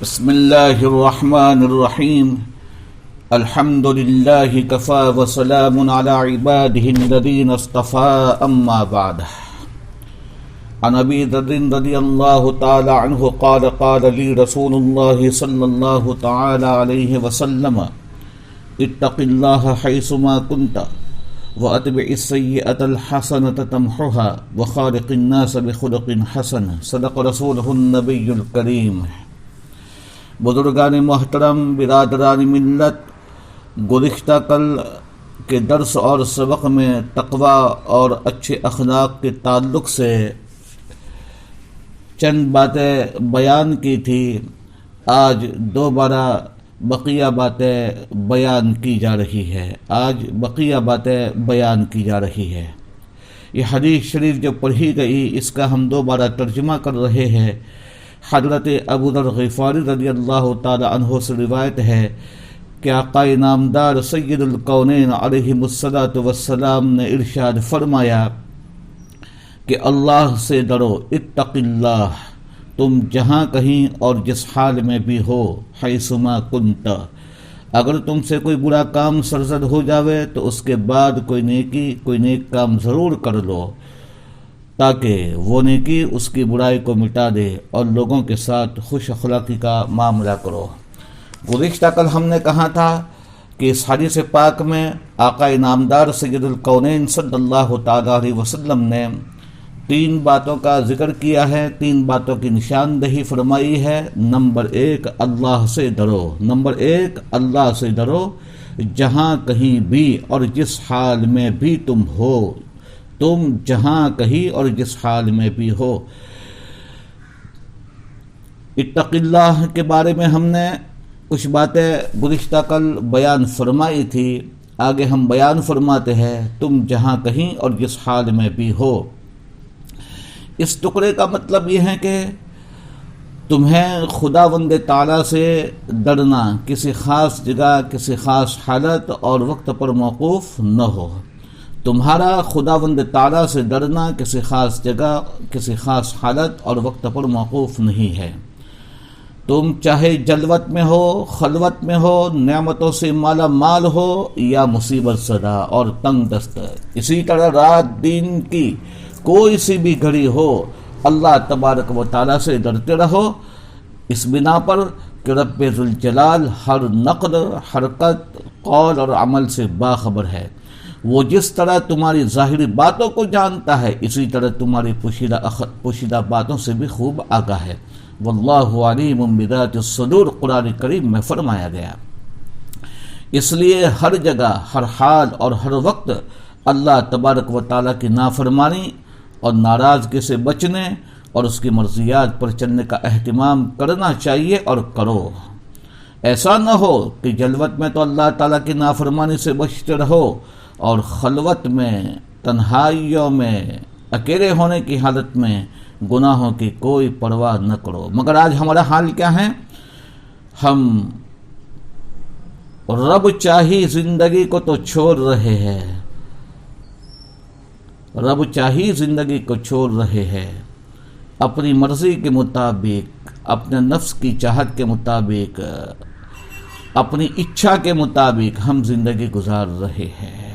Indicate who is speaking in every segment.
Speaker 1: بسم اللہ الرحمن الرحیم الحمد للہ کفا وسلام علی عبادہ الذین اصطفى اما بعد عن ابی ذر رضی اللہ تعالی عنہ قال قال لی رسول اللہ صلی اللہ تعالی علیہ وسلم اتق اللہ حیثما کنت واتبع السیئۃ الحسنۃ تمحها وخالق الناس بخلق حسن صدق رسولہ النبی الکریم۔ بزرگان محترم، برادران ملت، گزشتہ کل کے درس اور سبق میں تقوی اور اچھے اخلاق کے تعلق سے چند باتیں بیان کی تھی۔ آج دوبارہ بقیہ باتیں بیان کی جا رہی ہے یہ حدیث شریف جو پڑھی گئی اس کا ہم دوبارہ ترجمہ کر رہے ہیں۔ حضرت ابو ذر غفاری رضی اللہ تعالی عنہ سے روایت ہے کہ آقا نامدار سید الکونین علیہ الصلاۃ والسلام نے ارشاد فرمایا کہ اللہ سے ڈرو، اتق اللہ، تم جہاں کہیں اور جس حال میں بھی ہو، حیثما کنت، اگر تم سے کوئی برا کام سرزد ہو جاوے تو اس کے بعد کوئی نیک کام ضرور کر لو تاکہ وہ نیکی اس کی برائی کو مٹا دے اور لوگوں کے ساتھ خوش اخلاقی کا معاملہ کرو۔ گزشتہ کل ہم نے کہا تھا کہ اس حدیث پاک میں آقا نامدار سید الکونین صلی اللہ تعالی علیہ وسلم نے تین باتوں کا ذکر کیا ہے، تین باتوں کی نشاندہی فرمائی ہے۔ نمبر ایک، اللہ سے ڈرو جہاں کہیں بھی اور جس حال میں بھی تم ہو، اتق اللہ کے بارے میں ہم نے کچھ باتیں گزشتہ کل بیان فرمائی تھی، آگے ہم بیان فرماتے ہیں تم جہاں کہیں اور جس حال میں بھی ہو۔ اس ٹکڑے کا مطلب یہ ہے کہ تمہیں خداوند تعالیٰ سے ڈرنا کسی خاص جگہ، کسی خاص حالت اور وقت پر موقوف نہ ہو۔ تمہارا خداوند تعالیٰ سے ڈرنا کسی خاص جگہ، کسی خاص حالت اور وقت پر موقوف نہیں ہے۔ تم چاہے جلوت میں ہو، خلوت میں ہو، نعمتوں سے مالا مال ہو یا مصیبت زدہ اور تنگ دست، اسی طرح رات دن کی کوئی سی بھی گھڑی ہو، اللہ تبارک و تعالیٰ سے ڈرتے رہو، اس بنا پر کہ رب ذوالجلال ہر نقد، حرکت، قول اور عمل سے باخبر ہے۔ وہ جس طرح تمہاری ظاہری باتوں کو جانتا ہے اسی طرح تمہاری پوشیدہ باتوں سے بھی خوب آگاہ ہے۔ واللہ علیم بذات الصدور، قرآن کریم میں فرمایا گیا۔ اس لیے ہر جگہ، ہر حال اور ہر وقت اللہ تبارک و تعالیٰ کی نافرمانی اور ناراضگی سے بچنے اور اس کی مرضیات پر چلنے کا اہتمام کرنا چاہیے اور کرو۔ ایسا نہ ہو کہ جلوت میں تو اللہ تعالیٰ کی نافرمانی سے بچتے رہو اور خلوت میں، تنہائیوں میں، اکیلے ہونے کی حالت میں گناہوں کی کوئی پرواہ نہ کرو۔ مگر آج ہمارا حال کیا ہے؟ ہم رب چاہی زندگی کو تو چھوڑ رہے ہیں، اپنی مرضی کے مطابق، اپنے نفس کی چاہت کے مطابق، اپنی اچھا کے مطابق ہم زندگی گزار رہے ہیں۔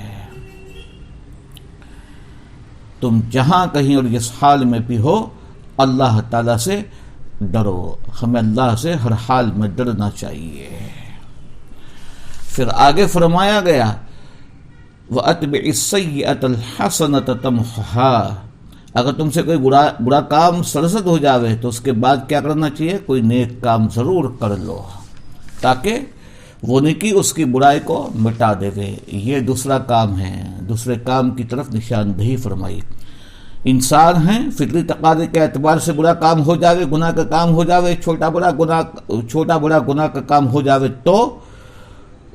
Speaker 1: تم جہاں کہیں اور جس حال میں بھی ہو، اللہ تعالیٰ سے ڈرو، ہمیں اللہ سے ہر حال میں ڈرنا چاہیے۔ پھر آگے فرمایا گیا وَأَتْبِعِ السَّيِّئَةَ الْحَسَنَةَ تَمْحُهَا، اگر تم سے کوئی برا کام سرزد ہو جاوے تو اس کے بعد کیا کرنا چاہیے؟ کوئی نیک کام ضرور کر لو تاکہ وہ نیکی اس کی برائی کو مٹا دے گے۔ یہ دوسرا کام ہے، دوسرے کام کی طرف نشاندہی فرمائی۔ انسان ہیں، فطری تقاضے کے اعتبار سے برا کام ہو جاوے، گناہ کا کام ہو جاوے، چھوٹا بڑا گناہ کا کام ہو جاوے تو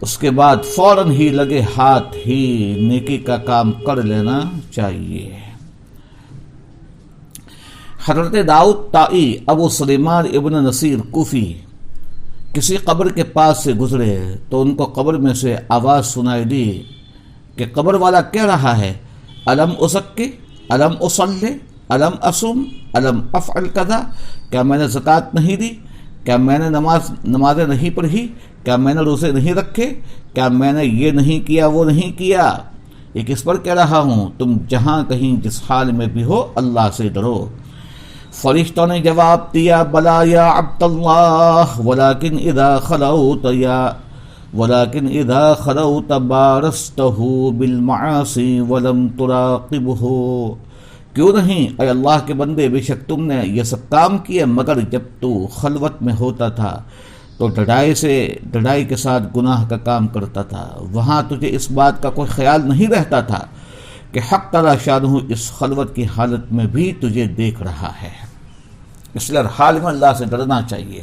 Speaker 1: اس کے بعد فوراً ہی لگے ہاتھ ہی نیکی کا کام کر لینا چاہیے۔ حضرت داؤد طائی ابو سلیمان ابن نصیر کوفی کسی قبر کے پاس سے گزرے تو ان کو قبر میں سے آواز سنائی دی کہ قبر والا کہہ رہا ہے، الم ازکی، الم اصلی، الم اصم، الم افعل کذا، کیا میں نے زکوٰۃ نہیں دی، کیا میں نے نمازیں نہیں پڑھی؟ کیا میں نے روزے نہیں رکھے؟ کیا میں نے یہ نہیں کیا وہ نہیں کیا؟ یہ کس پر کہہ رہا ہوں؟ تم جہاں کہیں جس حال میں بھی ہو اللہ سے ڈرو۔ فرشتوں نے جواب دیا بلا یا عبد اللہ ولكن اذا خلوت بارسته بالمعاصی ولم تراقبه۔ کیوں نہیں اے اللہ کے بندے، بے شک تم نے یہ سب کام کیے مگر جب تو خلوت میں ہوتا تھا تو ڈڑائی کے ساتھ گناہ کا کام کرتا تھا، وہاں تجھے اس بات کا کوئی خیال نہیں رہتا تھا کہ حق تعالی شانہ اس خلوت کی حالت میں بھی تجھے دیکھ رہا ہے۔ اس لیے ہر حال میں اللہ سے ڈرنا چاہیے۔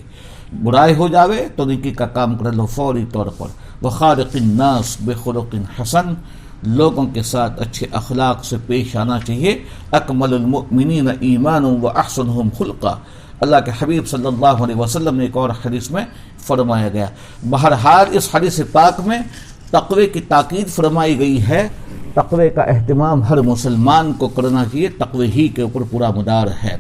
Speaker 1: برائی ہو جاوے تو نیکی کا کام کر لو فوری طور پر۔ وخالق الناس بخلق حسن، لوگوں کے ساتھ اچھے اخلاق سے پیش آنا چاہیے۔ اکمل المؤمنین ایمانا واحسنهم خلقا، اللہ کے حبیب صلی اللہ علیہ وسلم نے ایک اور حدیث میں فرمایا گیا۔ بہرحال اس حدیث پاک میں تقوی کی تاکید فرمائی گئی ہے۔ تقوی کا اہتمام ہر مسلمان کو کرنا چاہیے، تقوی ہی کے اوپر پورا مدار ہے۔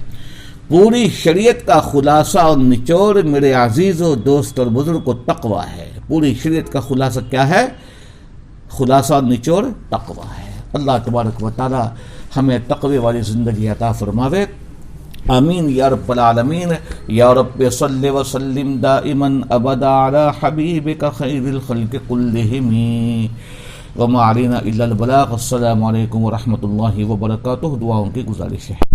Speaker 1: پوری شریعت کا خلاصہ اور نچوڑ میرے عزیز و دوست اور بزرگ کو تقوی ہے۔ پوری شریعت کا خلاصہ کیا ہے؟ خلاصہ اور نچوڑ تقوی ہے۔ اللہ تبارک و تعالی ہمیں تقوی والی زندگی عطا فرماوے، آمین یا رب العالمین۔ یا رب صلی وسلم دائما ابدا علی حبیبک خیر الخلق کلہم وما علینا الا البلاغ۔ السلام علیکم ورحمۃ اللہ وبرکاتہ۔ دعاؤں کی گزارش ہے۔